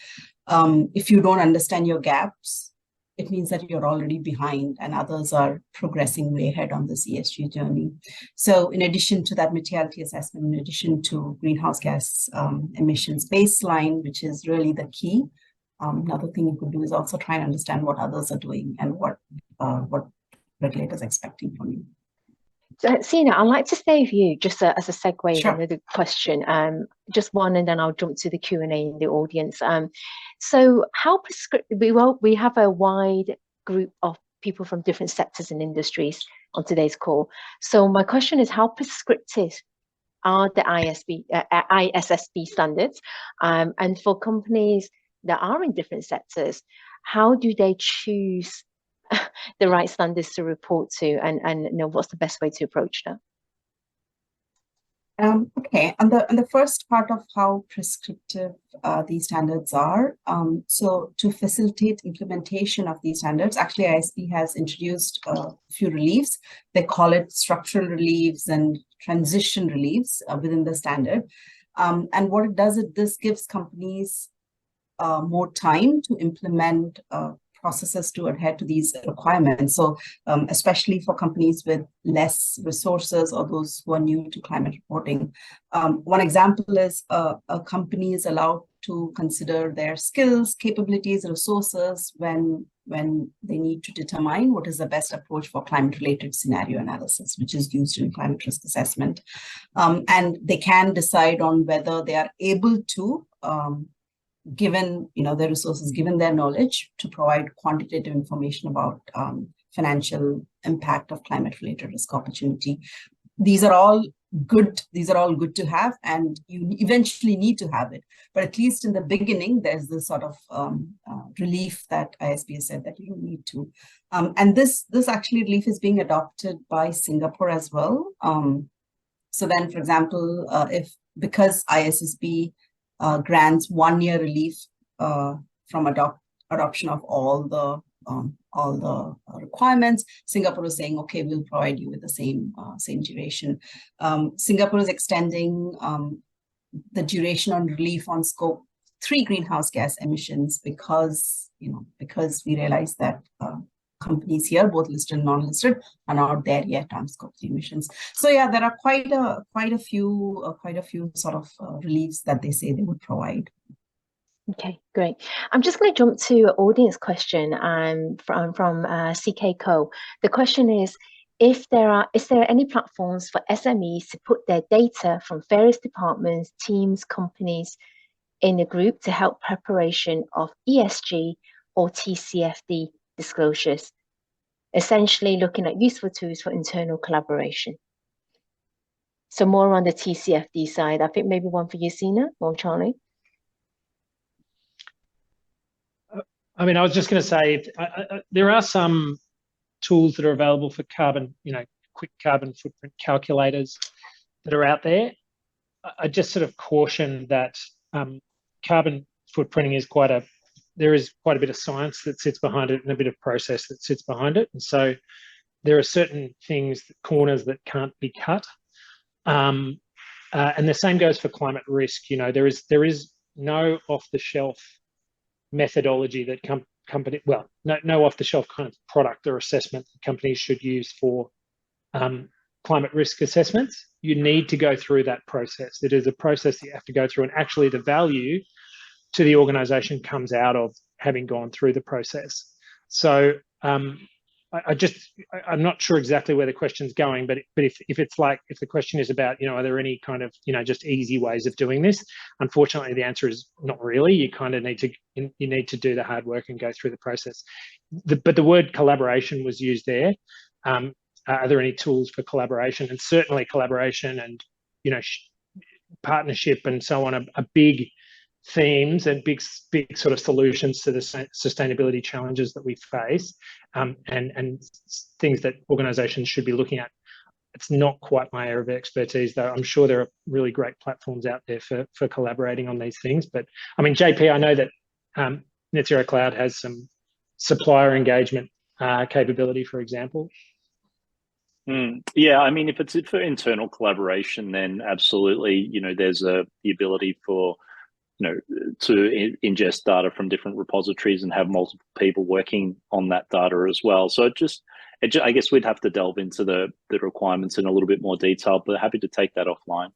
If you don't understand your gaps, it means that you're already behind and others are progressing way ahead on this ESG journey. So in addition to that materiality assessment, in addition to greenhouse gas emissions baseline, which is really the key, another thing you could do is also try and understand what others are doing and what regulators are expecting from you. Sina, I'd like to stay with you just as a segue Sure. into the question. Just one, and then I'll jump to the Q&A in the audience. So how prescriptive, we have a wide group of people from different sectors and industries on today's call. So my question is, how prescriptive are the ISSB standards? And for companies that are in different sectors, how do they choose the right standards to report to, and what's the best way to approach that? Okay, and the first part of how prescriptive these standards are, so to facilitate implementation of these standards, actually ISB has introduced a few reliefs. They call it structural reliefs and transition reliefs within the standard. And what it does, this gives companies more time to implement processes to adhere to these requirements. So especially for companies with less resources or those who are new to climate reporting. One example is a company is allowed to consider their skills, capabilities, resources when they need to determine what is the best approach for climate-related scenario analysis, which is used in climate risk assessment. And they can decide on whether they are able to given their resources, given their knowledge, to provide quantitative information about financial impact of climate-related risk opportunity. These are all good. These are all good to have, and you eventually need to have it. But at least in the beginning, there's this sort of relief that ISB has said that you don't need to. And this actually relief is being adopted by Singapore as well. So then, for example, because ISSB grants 1-year relief from adoption of all the requirements, Singapore is saying, okay, we'll provide you with the same duration. Singapore is extending the duration on relief on scope 3 greenhouse gas emissions because we realize that companies here, both listed and non-listed, are not there yet on scope 3 emissions. So yeah, there are quite a few sort of reliefs that they say they would provide. Okay, great. I'm just going to jump to an audience question from CK Co. The question is, Is there any platforms for SMEs to put their data from various departments, teams, companies in a group to help preparation of ESG or TCFD disclosures, essentially looking at useful tools for internal collaboration? So more on the TCFD side. I think maybe one for you, Sina or Charlie. I mean, I was just going to say, there are some tools that are available for carbon, quick carbon footprint calculators that are out there. I just sort of caution that carbon footprinting is there is quite a bit of science that sits behind it and a bit of process that sits behind it. And so there are certain corners that can't be cut. And the same goes for climate risk. There is no off-the-shelf methodology that no off-the-shelf kind of product or assessment that companies should use for climate risk assessments. You need to go through that process. It is a process that you have to go through, and actually the value to the organization comes out of having gone through the process. So I'm not sure exactly where the question's going, but if the question is about, are there any kind of, just easy ways of doing this? Unfortunately, the answer is not really. You kind of need to do the hard work and go through the process. But the word collaboration was used there. Are there any tools for collaboration? And certainly collaboration and, partnership and so on are big themes and big sort of solutions to the sustainability challenges that we face, and things that organizations should be looking at. It's not quite my area of expertise, though. I'm sure there are really great platforms out there for collaborating on these things. But I mean, JP, I know that Net Zero Cloud has some supplier engagement capability, for example. Yeah, I mean, if it's for internal collaboration, then absolutely, there's the ability for to ingest data from different repositories and have multiple people working on that data as well. So I guess we'd have to delve into the requirements in a little bit more detail, but happy to take that offline.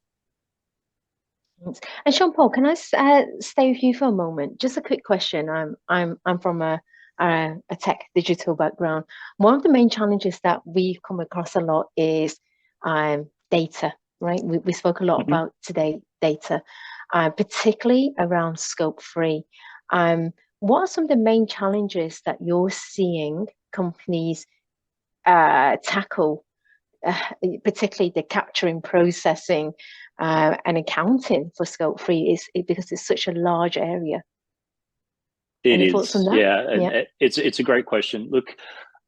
And Jean-Paul, can I stay with you for a moment? Just a quick question. I'm from a tech digital background. One of the main challenges that we've come across a lot is data, right? We spoke a lot about today, data. Particularly around scope 3. What are some of the main challenges that you're seeing companies tackle, particularly the capturing, processing, and accounting for scope 3 because it's such a large area? Any thoughts on that? Yeah. It's a great question. Look,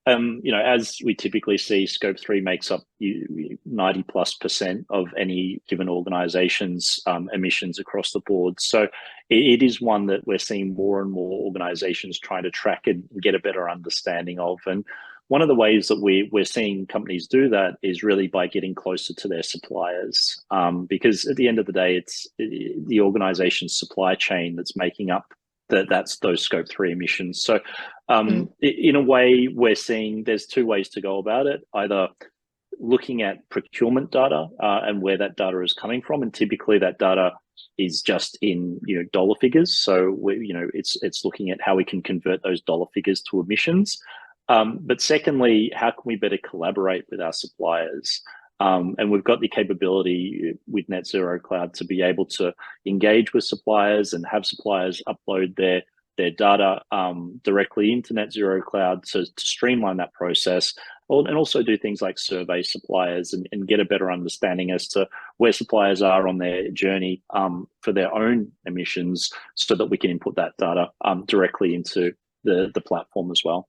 as we typically see, scope 3 makes up 90+% of any given organization's emissions across the board. So it is one that we're seeing more and more organizations trying to track and get a better understanding of. And one of the ways that we're seeing companies do that is really by getting closer to their suppliers, because at the end of the day, it's the organization's supply chain that's making up that's those scope 3 emissions. So in a way, we're seeing there's two ways to go about it: either looking at procurement data and where that data is coming from, and typically that data is just in dollar figures. So it's looking at how we can convert those dollar figures to emissions. But secondly, how can we better collaborate with our suppliers? And we've got the capability with Net Zero Cloud to be able to engage with suppliers and have suppliers upload their data directly into Net Zero Cloud to streamline that process, and also do things like survey suppliers and get a better understanding as to where suppliers are on their journey for their own emissions, so that we can input that data directly into the platform as well.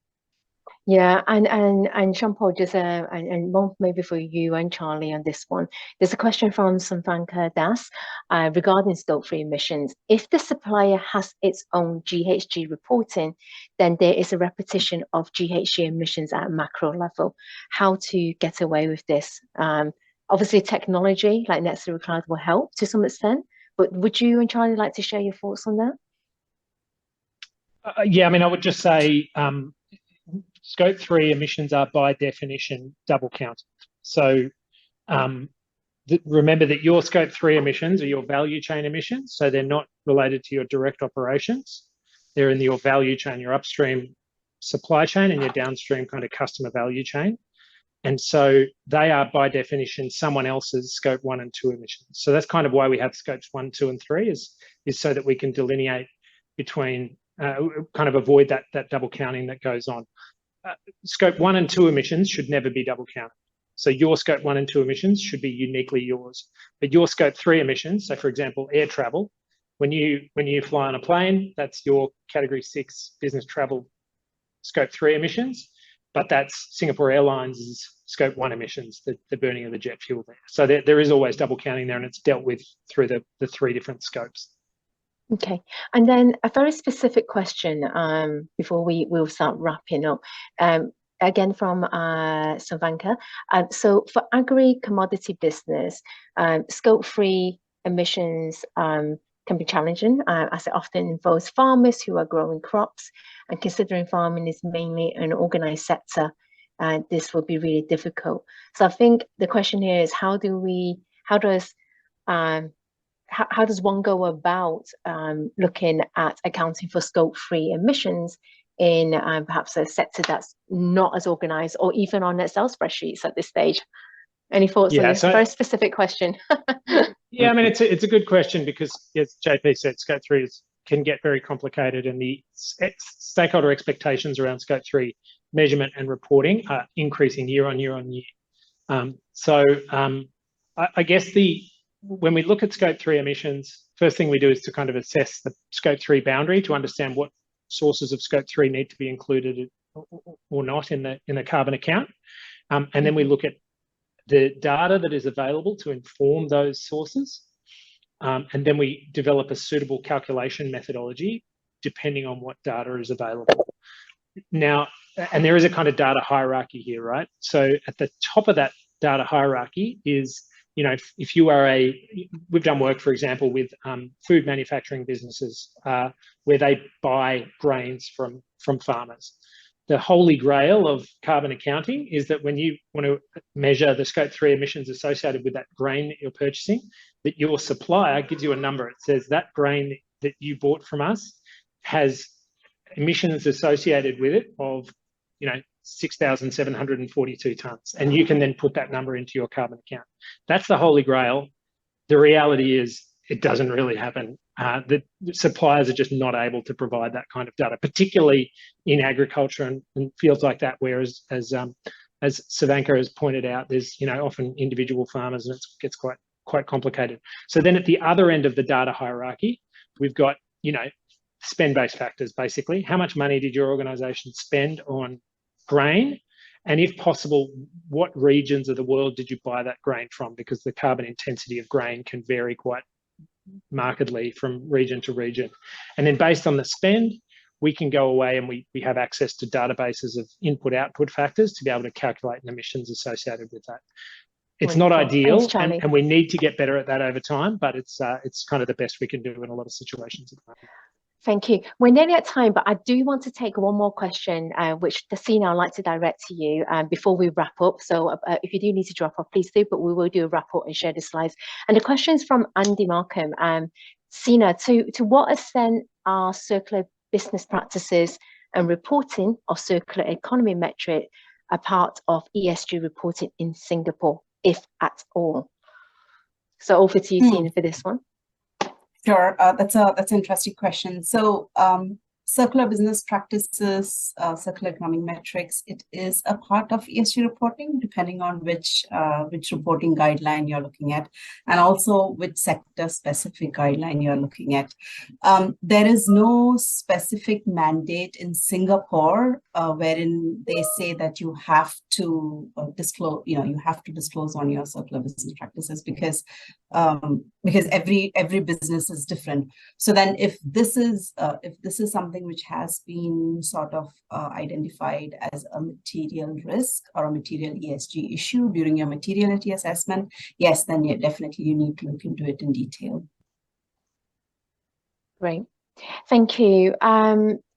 Yeah, and Jean-Paul, just and one maybe for you and Charlie on this one. There's a question from Samvanka Das regarding scope 3 emissions. If the supplier has its own GHG reporting, then there is a repetition of GHG emissions at a macro level. How to get away with this? Obviously, technology like Net Zero Cloud will help to some extent, but would you and Charlie like to share your thoughts on that? Yeah, I mean, I would just say scope 3 emissions are by definition double counted. So remember that your scope 3 emissions are your value chain emissions. So they're not related to your direct operations. They're in your value chain, your upstream supply chain and your downstream kind of customer value chain. And so they are, by definition, someone else's scope 1 and 2 emissions. So that's kind of why we have scopes 1, 2, and 3 is so that we can delineate between, kind of avoid that double counting that goes on. Scope 1 and 2 emissions should never be double counted. So your scope 1 and 2 emissions should be uniquely yours. But your scope 3 emissions, so for example, air travel, when you fly on a plane, that's your category 6 business travel scope 3 emissions. But that's Singapore Airlines' scope 1 emissions, the burning of the jet fuel there. So there is always double counting there, and it's dealt with through the 3 different scopes. Okay, and then a very specific question before we'll start wrapping up. Again from Savanka. So for agri-commodity business, scope 3 emissions can be challenging as it often involves farmers who are growing crops, and considering farming is mainly an organized sector, this will be really difficult. So I think the question here is how does one go about looking at accounting for scope 3 emissions in perhaps a sector that's not as organized or even on Excel spreadsheets at this stage? Any thoughts on this? Very specific question. Yeah, I mean, it's a good question because, as JP said, scope 3 can get very complicated, and the stakeholder expectations around scope 3 measurement and reporting are increasing year on year on year. I guess when we look at scope 3 emissions, first thing we do is to kind of assess the scope 3 boundary to understand what sources of scope 3 need to be included or not in the carbon account. And then we look at the data that is available to inform those sources. And then we develop a suitable calculation methodology depending on what data is available. Now, and there is a kind of data hierarchy here, right? So at the top of that data hierarchy is, you know, if you are we've done work, for example, with food manufacturing businesses where they buy grains from farmers. The holy grail of carbon accounting is that when you want to measure the scope 3 emissions associated with that grain that you're purchasing, that your supplier gives you a number. It says that grain that you bought from us has emissions associated with it of, you know, 6,742 tonnes. And you can then put that number into your carbon account. That's the holy grail. The reality is it doesn't really happen. The suppliers are just not able to provide that kind of data, particularly in agriculture and fields like that, where as Savanka has pointed out, there's, you know, often individual farmers and it gets quite complicated. So then at the other end of the data hierarchy, we've got, you know, spend-based factors, basically. How much money did your organisation spend on grain? And if possible, what regions of the world did you buy that grain from? Because the carbon intensity of grain can vary quite markedly from region to region. And then based on the spend, we can go away and we have access to databases of input-output factors to be able to calculate the emissions associated with that. It's not ideal, and we need to get better at that over time, but it's kind of the best we can do in a lot of situations at the moment. Thank you. We're nearly at time, but I do want to take one more question, which Tasina I'd like to direct to you before we wrap up. So if you do need to drop off, please do, but we will do a wrap up and share the slides. And the question is from Andy Markham. Sina, to what extent are circular business practices and reporting of circular economy metric a part of ESG reporting in Singapore, if at all? So over to you, Sina, for this one. Sure, that's an interesting question. So circular business practices, circular economic metrics, it is a part of ESG reporting, depending on which reporting guideline you're looking at, and also which sector-specific guideline you're looking at. There is no specific mandate in Singapore wherein they say that you have to disclose, you have to disclose on your circular business practices because every business is different. So then if this is something which has been sort of identified as a material risk or a material ESG issue during your materiality assessment, yes, then definitely you need to look into it in detail. Great. Thank you.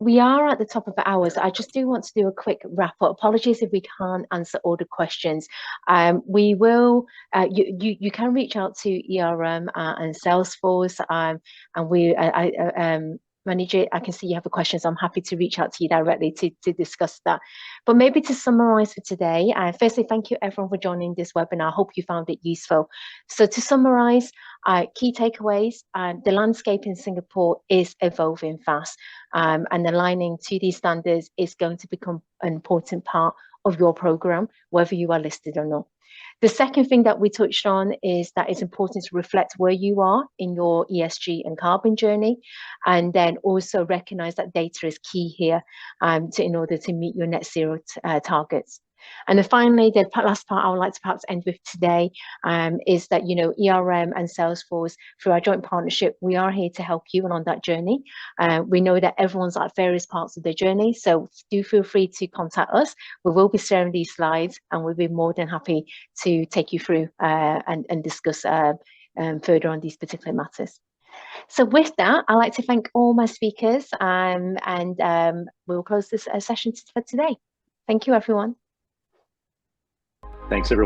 We are at the top of the hour, so I just do want to do a quick wrap up. Apologies if we can't answer all the questions. We will, you can reach out to ERM and Salesforce, and we, Manager, I can see you have a question, so I'm happy to reach out to you directly to discuss that. But maybe to summarize for today, firstly, thank you everyone for joining this webinar. I hope you found it useful. So to summarize, key takeaways, the landscape in Singapore is evolving fast, and aligning to these standards is going to become an important part of your program, whether you are listed or not. The second thing that we touched on is that it's important to reflect where you are in your ESG and carbon journey, and then also recognize that data is key here in order to meet your net zero targets. And then finally, the last part I would like to perhaps end with today is that, you know, ERM and Salesforce, through our joint partnership, we are here to help you on that journey. We know that everyone's at various parts of their journey, so do feel free to contact us. We will be sharing these slides, and we'll be more than happy to take you through and discuss further on these particular matters. So with that, I'd like to thank all my speakers, and we'll close this session for today. Thank you, everyone. Thanks, everyone.